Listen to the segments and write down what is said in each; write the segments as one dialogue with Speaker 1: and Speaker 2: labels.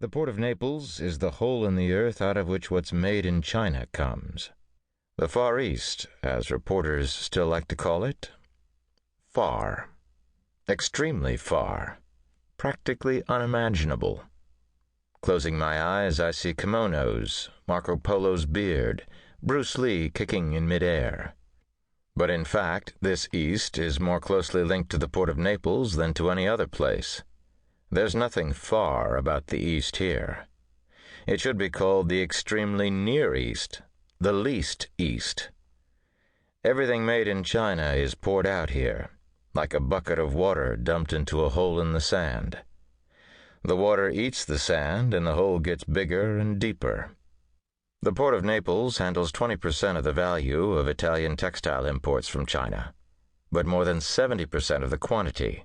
Speaker 1: The port of Naples is the hole in the earth out of which what's made in China comes. The Far East, as reporters still like to call it. Far. Extremely far. Practically unimaginable. Closing my eyes, I see kimonos, Marco Polo's beard, Bruce Lee kicking in midair. But in fact, this East is more closely linked to the port of Naples than to any other place. There's nothing far about the East here. It should be called the extremely near East, the least East. Everything made in China is poured out here, like a bucket of water dumped into a hole in the sand. The water eats the sand, and the hole gets bigger and deeper. The port of Naples handles 20% of the value of Italian textile imports from China, but more than 70% of the quantity.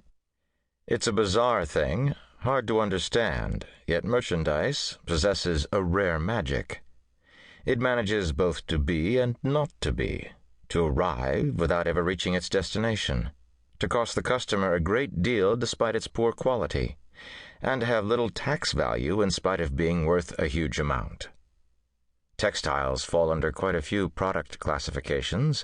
Speaker 1: It's a bizarre thing, hard to understand, yet merchandise possesses a rare magic. It manages both to be and not to be, to arrive without ever reaching its destination, to cost the customer a great deal despite its poor quality, and have little tax value in spite of being worth a huge amount. Textiles fall under quite a few product classifications,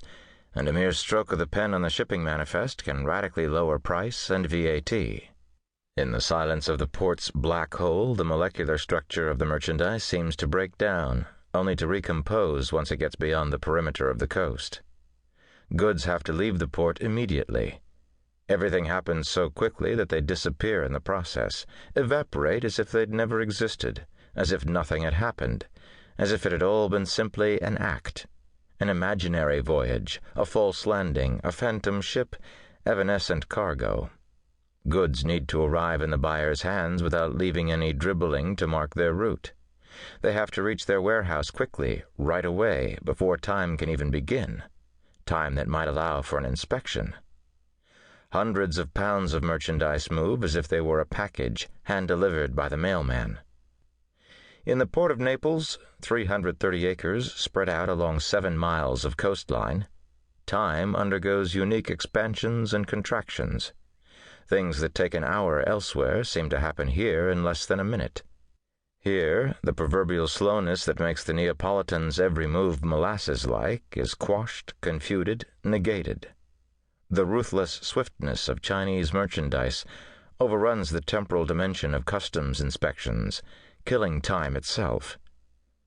Speaker 1: and a mere stroke of the pen on the shipping manifest can radically lower price and VAT. In the silence of the port's black hole, the molecular structure of the merchandise seems to break down, only to recompose once it gets beyond the perimeter of the coast. Goods have to leave the port immediately. Everything happens so quickly that they disappear in the process, evaporate as if they'd never existed, as if nothing had happened, as if it had all been simply an act, an imaginary voyage, a false landing, a phantom ship, evanescent cargo. Goods need to arrive in the buyer's hands without leaving any dribbling to mark their route. They have to reach their warehouse quickly, right away, before time can even begin, time that might allow for an inspection. Hundreds of pounds of merchandise move as if they were a package hand-delivered by the mailman. In the port of Naples, 330 acres spread out along 7 miles of coastline, time undergoes unique expansions and contractions. Things that take an hour elsewhere seem to happen here in less than a minute. Here, the proverbial slowness that makes the Neapolitans' every move molasses-like is quashed, confuted, negated. The ruthless swiftness of Chinese merchandise overruns the temporal dimension of customs inspections, killing time itself.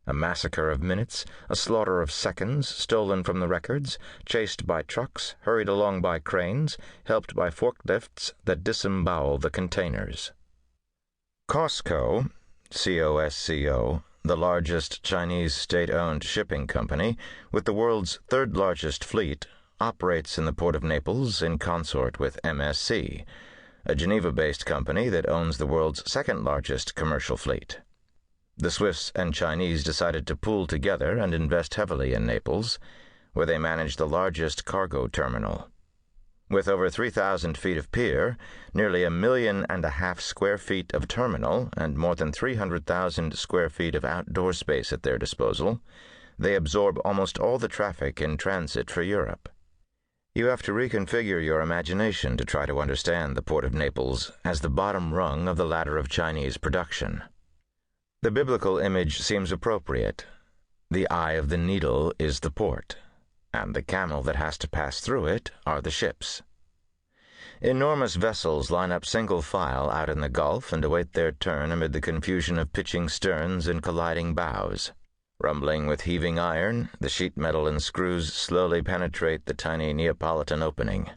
Speaker 1: A massacre of minutes, a slaughter of seconds stolen from the records, chased by trucks, hurried along by cranes, helped by forklifts that disembowel the containers. COSCO, C-O-S-C-O, the largest Chinese state-owned shipping company, with the world's third-largest fleet, operates in the port of Naples in consort with MSC, a Geneva-based company that owns the world's second-largest commercial fleet. The Swiss and Chinese decided to pool together and invest heavily in Naples, where they manage the largest cargo terminal. With over 3,000 feet of pier, nearly 1.5 million square feet of terminal, and more than 300,000 square feet of outdoor space at their disposal, they absorb almost all the traffic in transit for Europe. You have to reconfigure your imagination to try to understand the port of Naples as the bottom rung of the ladder of Chinese production. The biblical image seems appropriate. The eye of the needle is the port, and the camel that has to pass through it are the ships. Enormous vessels line up single file out in the Gulf and await their turn amid the confusion of pitching sterns and colliding bows. Rumbling with heaving iron, the sheet metal and screws slowly penetrate the tiny Neapolitan opening.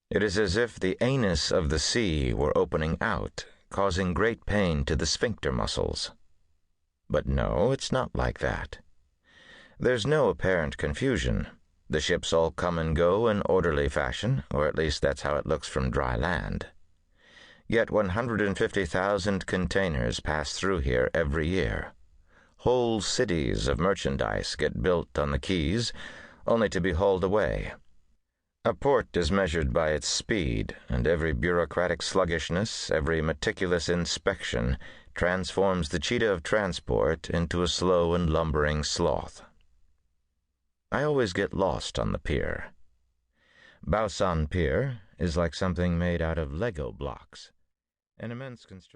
Speaker 1: It is as if the anus of the sea were opening out, causing great pain to the sphincter muscles. But no, it's not like that. There's no apparent confusion. The ships all come and go in orderly fashion, or at least that's how it looks from dry land. Yet 150,000 containers pass through here every year. Whole cities of merchandise get built on the quays, only to be hauled away. A port is measured by its speed, and every bureaucratic sluggishness, every meticulous inspection, transforms the cheetah of transport into a slow and lumbering sloth. I always get lost on the pier. Bausan Pier is like something made out of Lego blocks, an immense construction.